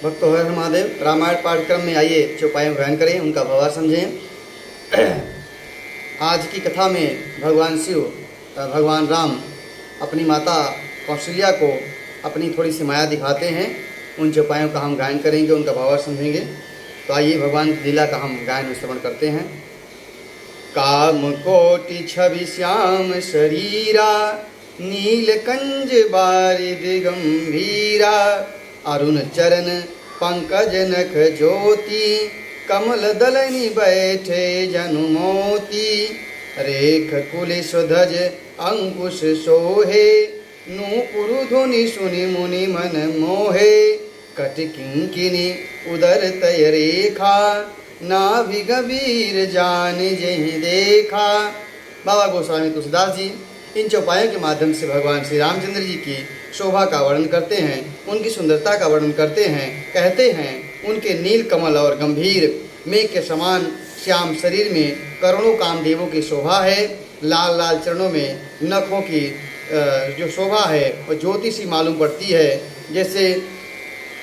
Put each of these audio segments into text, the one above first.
भक्तो हर हर महादेव। रामायण पाठ्यक्रम में आइए चौपाई में बयान करें, उनका भावार्थ समझें। आज की कथा में भगवान राम अपनी माता कौशल्या को अपनी थोड़ी सी माया दिखाते हैं। उन चौपाइयों का हम गायन करेंगे, उनका भावार्थ समझेंगे। तो आइए भगवान की लीला का हम गायन में श्रवण करते हैं। काम कोटि छवि श्याम शरीरा, नीलकंज बारिद गंभीरा, अरुण चरण पंकज नख ज्योति, कमल दलनि बैठे जनु मोती, रेख कुलिश ध्वज अंकुश सोहे, नूपुर धुनि सुनि मुनि मन मोहे, कट किंकिनी उदर तय रेखा, नाभि गंभीर जान जहि देखा। बाबा गोस्वामी तुलसीदास जी इन चौपाइयों के माध्यम से भगवान श्री रामचंद्र जी की शोभा का वर्णन करते हैं, उनकी सुंदरता का वर्णन करते हैं। कहते हैं उनके नील कमल और गंभीर मेघ के समान श्याम शरीर में करोड़ों कामदेवों की शोभा है। लाल लाल चरणों में नखों की जो शोभा है वो ज्योति सी मालूम पड़ती है, जैसे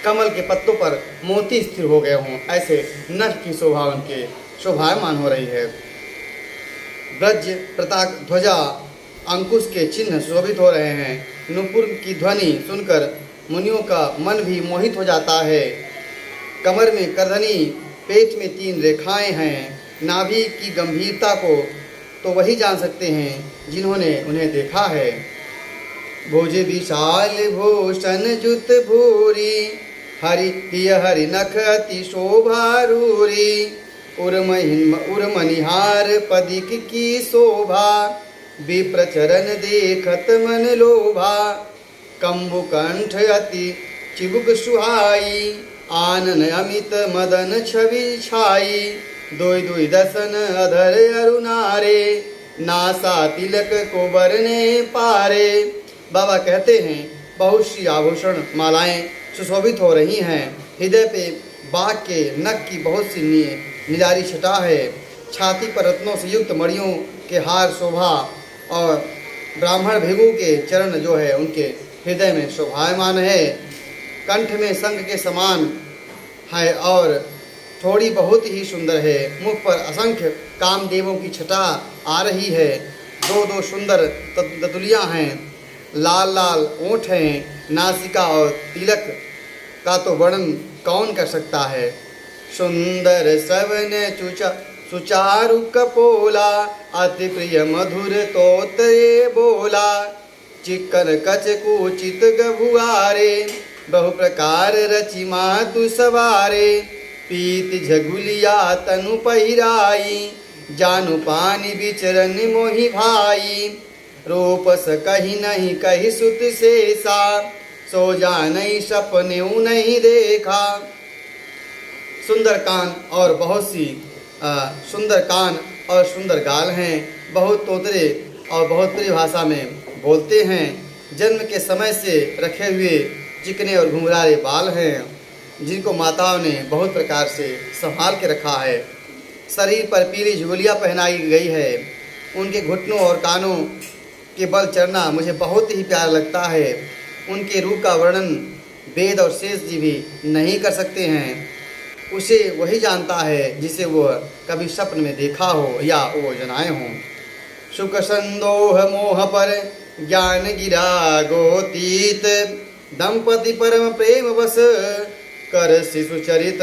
कमल के पत्तों पर मोती स्थिर हो गए हों, ऐसे नख की शोभा उनके शोभायमान हो रही है। ब्रज प्रताक ध्वजा अंकुश के चिन्ह शोभित हो रहे हैं। नुपुर की ध्वनि सुनकर मुनियों का मन भी मोहित हो जाता है। कमर में करधनी, पेट में 3 रेखाएं हैं। नाभि की गंभीरता को तो वही जान सकते हैं जिन्होंने उन्हें देखा है। भुज विशाल भूषण जुत भूरी, हरि नख अति शोभारूरी, उर्मनिहार पदिक की शोभा, विप्र चरण देखत मन लोभा, कंबुकंठ अति चिबुक सुहाई, आनन अमित मदन छवि छाई, दोई दोई दसन अधर अरुणारे, नासा तिलक को बरने पारे। बाबा कहते हैं बहुत सी आभूषण मालाएं सुशोभित हो रही हैं। हृदय पे बाघ के नख की बहुत सी निरारी छटा है। छाती पर रत्नों से युक्त मणियों के हार शोभा, और ब्राह्मण भिगु के चरण जो है उनके हृदय में शोभायमान है। कंठ में शंख के समान है और थोड़ी बहुत ही सुंदर है। मुख पर असंख्य कामदेवों की छटा आ रही है। 2 सुंदर दतुलियाँ हैं। लाल लाल ओंठ हैं। नासिका और तिलक का तो वर्णन कौन कर सकता है। सुंदर श्रवण सुचारु कपोला, अति प्रिय मधुर तोतरे बोला, चिक्कर कच कुचित गभुआरे, बहु प्रकार रचि मातु सवारे, पीत झगुलिया तनु पहिराई, जानु पानी बिचरन मोहि भाई, रूपस कही नहीं कही सुत शेषा, सो जानई सपने नहीं देखा। सुंदर कान और बहुत सी सुंदर कान और सुंदर गाल हैं। बहुत तोतरे और बहुत प्रिय भाषा में बोलते हैं। जन्म के समय से रखे हुए चिकने और घुंघराले बाल हैं, जिनको माताओं ने बहुत प्रकार से संभाल के रखा है। शरीर पर पीली झुगलियाँ पहनाई गई है। उनके घुटनों और कानों के बल चढ़ना मुझे बहुत ही प्यारा लगता है। उनके रूप का वर्णन वेद और शेष जी भी नहीं कर सकते हैं। उसे वही जानता है जिसे वो कभी स्वप्न में देखा हो या वो जनाए हों। सुख संदोह मोह पर ज्ञान गिरा गोतीत, दंपति परम प्रेम वश कर शिशु चरित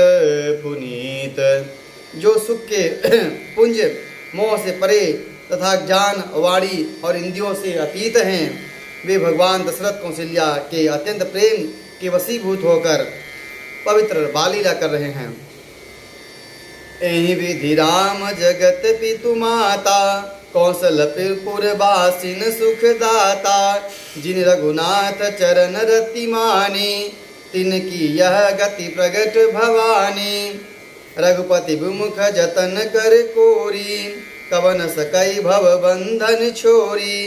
पुनीत। जो सुख के पुंज मोह से परे तथा ज्ञान, वाणी और इंद्रियों से अतीत हैं, वे भगवान दशरथ कौशल्या के अत्यंत प्रेम के वशीभूत होकर पवित्र बालीला कर रहे हैं। एहि विधि राम जगत पितु माता, कौशलपुर बासिन सुखदाता, जिन रघुनाथ चरण रति मानी, तिनकी यह गति प्रगट भवानी। रघुपति विमुख जतन कर कोरी, कवन सकई भव बंधन छोरी,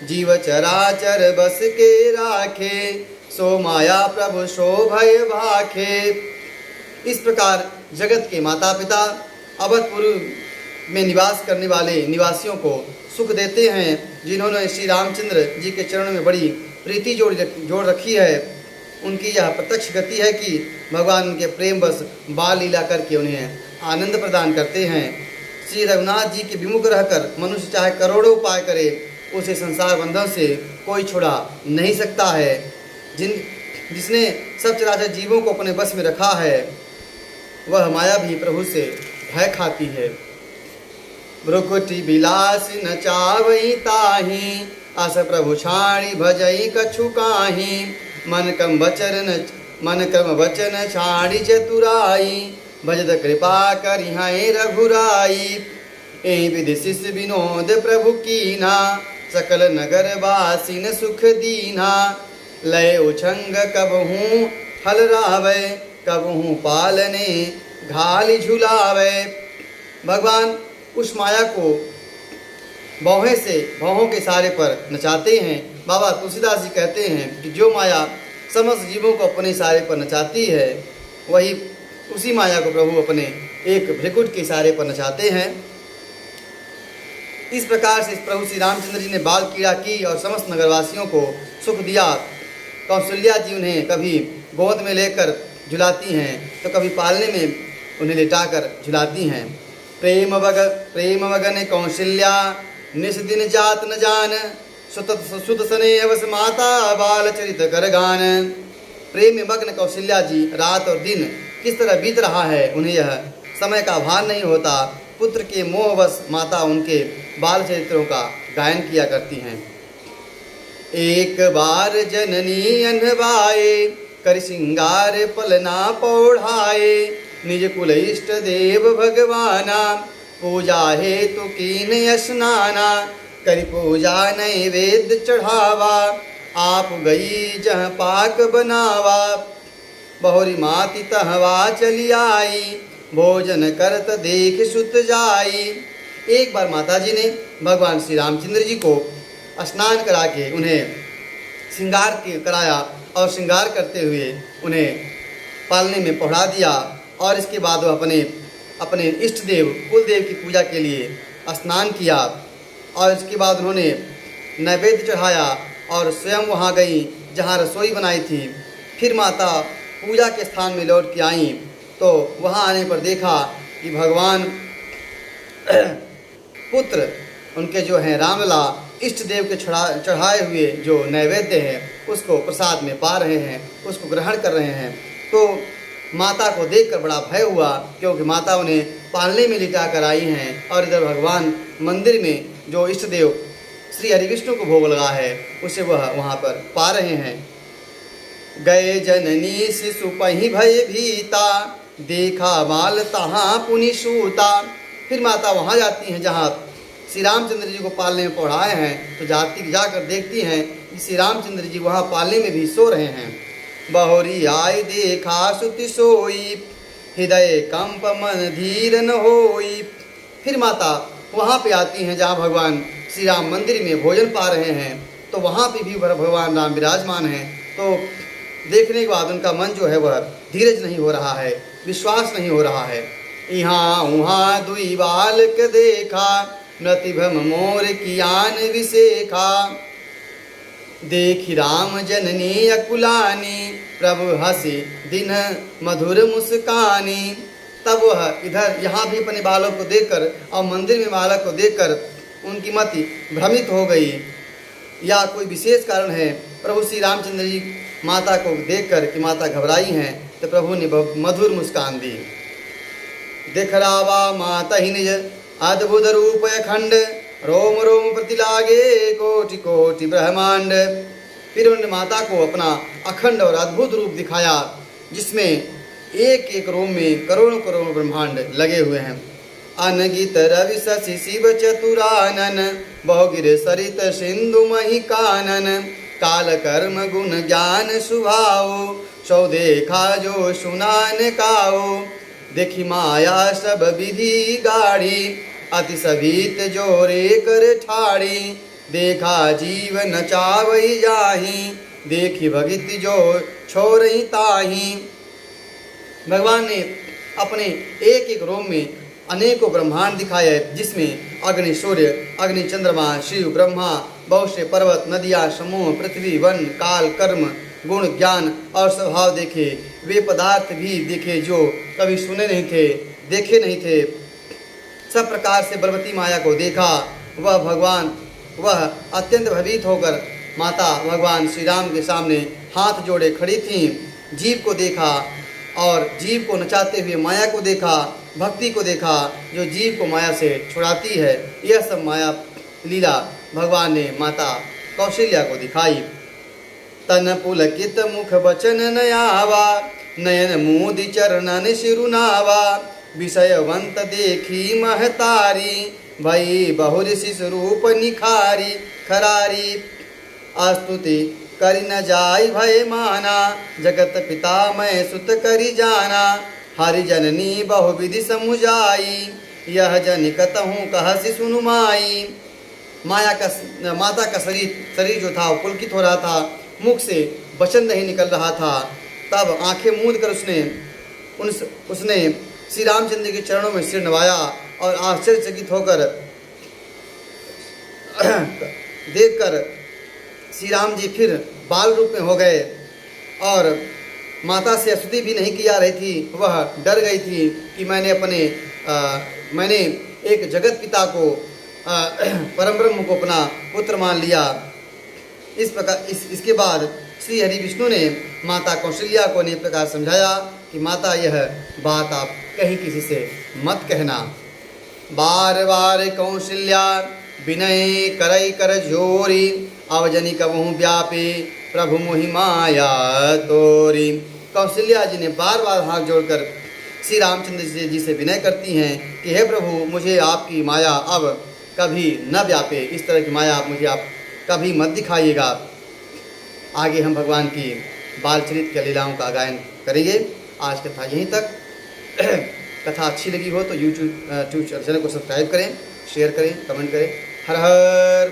जीव चराचर बस के राखे, सो माया प्रभु शोभय भाखे। इस प्रकार जगत के माता पिता अवधपुर में निवास करने वाले निवासियों को सुख देते हैं, जिन्होंने श्री रामचंद्र जी के चरणों में बड़ी प्रीति जोड़ रखी है। उनकी यह प्रत्यक्ष गति है कि भगवान उनके प्रेम बस बाल लीला करके उन्हें आनंद प्रदान करते हैं। श्री रघुनाथ जी के विमुख रहकर मनुष्य चाहे करोड़ों उपाय करे, उसे संसार बंधन से कोई छुड़ा नहीं सकता है। जिसने सब चराचर जीवों को अपने बस में रखा है, वह माया भी प्रभु से भय खाती है। भ्रुकुटी बिलास न चावई ताही, अस प्रभु छाणी भजई कछु काही। मन कम वचन छाड़ी चतुराई, भजत कृपा करिहाय रघुराई। ए विधि शिष्य विनोद प्रभु कीना, सकल नगर वासिन सुख दीना। लय उछंग कबहूँ हल रावै, कबहूँ पालने घाल झुलावै। भगवान उस माया को भौहों के सहारे पर नचाते हैं। बाबा तुलसीदास जी कहते हैं कि जो माया समस्त जीवों को अपने सहारे पर नचाती है, वही उसी माया को प्रभु अपने एक भ्रिकुट के सहारे पर नचाते हैं। इस प्रकार से प्रभु श्री रामचंद्र जी ने बाल क्रीड़ा की और समस्त नगरवासियों को सुख दिया। कौशल्या जी उन्हें कभी गोद में लेकर झुलाती हैं तो कभी पालने में उन्हें लिटाकर झुलाती हैं। प्रेम मगन कौशल्या, निस दिन जात न जान। सुत स्नेहवश माता बाल चरित कर गान। प्रेम में मग्न कौशल्या जी रात और दिन किस तरह बीत रहा है, उन्हें यह समय का भान नहीं होता। पुत्र के मोहवश माता उनके बाल चरित्रों का गायन किया करती हैं। एक बार जननी अनवाए, कर सिंगार पलना पौढ़ाए। निज कुल इष्ट देव भगवाना, पूजा हेतु कीन स्नाना। करि पूजा नैवेद्य चढ़ावा, आप गई जह पाक बनावा। बहुरी माति तहवा चली आई, भोजन करत देख सुत जाई। एक बार माता जी ने भगवान श्री रामचंद्र जी को स्नान करा के उन्हें श्रृंगार कराया और श्रृंगार करते हुए उन्हें पालने में पहुँचा दिया। और इसके बाद वह अपने इष्ट देव कुलदेव की पूजा के लिए स्नान किया और इसके बाद उन्होंने नैवेद्य चढ़ाया और स्वयं वहाँ गई जहाँ रसोई बनाई थी। फिर माता पूजा के स्थान में लौट के आईं तो वहाँ आने पर देखा कि भगवान पुत्र उनके जो हैं रामलला इष्ट देव के चढ़ाए हुए जो नैवेद्य है उसको प्रसाद में पा रहे हैं, उसको ग्रहण कर रहे हैं। तो माता को देखकर बड़ा भय हुआ, क्योंकि माता उन्हें पालने में लिटा कर आई हैं और इधर भगवान मंदिर में जो इष्ट देव श्री हरिविष्णु को भोग लगा है उसे वह वहाँ पर पा रहे हैं। गए जननी शिशु पही भय भीता, देखा बाल तहाँ पुनि सूता। फिर माता वहाँ जाती हैं जहाँ श्री रामचंद्र जी को पालने में पढ़ाए हैं, तो जाकर देखती हैं कि श्री रामचंद्र जी वहाँ पालने में भी सो रहे हैं। बहुरी आय देखा सुति सोई, हृदय कंप मन धीर न होई। फिर माता वहाँ पे आती हैं जहाँ भगवान श्री राम मंदिर में भोजन पा रहे हैं, तो वहाँ पे भी भगवान राम विराजमान हैं। तो देखने के बाद उनका मन जो है वह धीरज नहीं हो रहा है, विश्वास नहीं हो रहा है। यहाँ उहाँ दुई बालक देखा, नतिभम मोर कियान विशेखा। देखी राम जननी अकुलानी, प्रभु हसी दिन मधुर मुस्कानी। तब वह इधर यहाँ भी अपने बालक को देखकर और मंदिर में बालक को देखकर उनकी मति भ्रमित हो गई, या कोई विशेष कारण है। प्रभु श्री रामचंद्र जी माता को देखकर कि माता घबराई हैं, तो प्रभु ने मधुर मुस्कान दी। देखरावा माता ही निज अद्भुत रूप अखंड, रोम रोम प्रति लागे कोटि कोटि ब्रह्मांड। फिर उन्होंने माता को अपना अखंड और अद्भुत रूप दिखाया, जिसमें एक एक रोम में करोड़ों करोड़ों ब्रह्मांड लगे हुए हैं। अनगित रवि शशि शिव चतुरानन, बहुगिर सरित सिंधु मही कानन। काल कर्म गुण ज्ञान सुभाओ, सौ देखा जो सुनान काओ। देखी माया सब विधि गाड़ी, अति सभीत जोरे कर ठाड़ी। देखा जीव नचावई जाही, देखी भगित जो छोरई ताही। भगवान ने अपने एक एक रोम में अनेकों ब्रह्मांड दिखाए, जिसमें अग्नि सूर्य, अग्नि चंद्रमा, शिव ब्रह्मा, बहुत से पर्वत, नदियाँ, समूह, पृथ्वी, वन, काल, कर्म, गुण ज्ञान और स्वभाव देखे, वे पदार्थ भी देखे जो कभी सुने नहीं थे, देखे नहीं थे। सब प्रकार से बलवती माया को देखा। वह अत्यंत भयभीत होकर माता भगवान श्री राम के सामने हाथ जोड़े खड़ी थीं। जीव को देखा और जीव को नचाते हुए माया को देखा, भक्ति को देखा जो जीव को माया से छुड़ाती है। यह सब माया लीला भगवान ने माता कौशल्या को दिखाई। तन पुलकित मुख बचन नयावा, नयन मोदि चरणन शिरुनावा, विषयवंत देखी महतारी, भई बहुर शिशु रूप निखारी खरारी। अस्तुति करि न जाय भय माना, जगत पिता मैं सुत करि जाना, हरि जननी बहुविधि समुझाई, यह जन कतहूँ कहसि सुनु माई। माता का शरीर जो था वो पुलकित हो रहा था, मुख से वचन नहीं निकल रहा था। तब आंखें मूंद कर उसने श्री रामचंद्र के चरणों में सिर नवाया और आश्चर्यचकित होकर देखकर श्री राम जी फिर बाल रूप में हो गए और माता से स्तुति भी नहीं की जा रही थी। वह डर गई थी कि मैंने एक जगत पिता को परम ब्रह्म को अपना पुत्र मान लिया। इस प्रकार इसके बाद श्री हरि विष्णु ने माता कौशल्या को ने प्रकार समझाया कि माता यह बात आप कहीं किसी से मत कहना। बार बार कौशल्या विनय करई कर जोरी, अवजनी कबहूँ व्यापी प्रभु मोहि माया तोरी। कौशल्या जी ने बार बार हाथ जोड़कर श्री रामचंद्र जी से विनय करती हैं कि हे प्रभु, मुझे आपकी माया अब कभी न व्यापे, इस तरह की माया मुझे आप कभी मत दिखाइएगा। आगे हम भगवान की बाल चरित की लीलाओं का गायन करेंगे। आज कथा यहीं तक। कथा अच्छी लगी हो तो यूट्यूब चैनल को सब्सक्राइब करें, शेयर करें, कमेंट करें। हर हर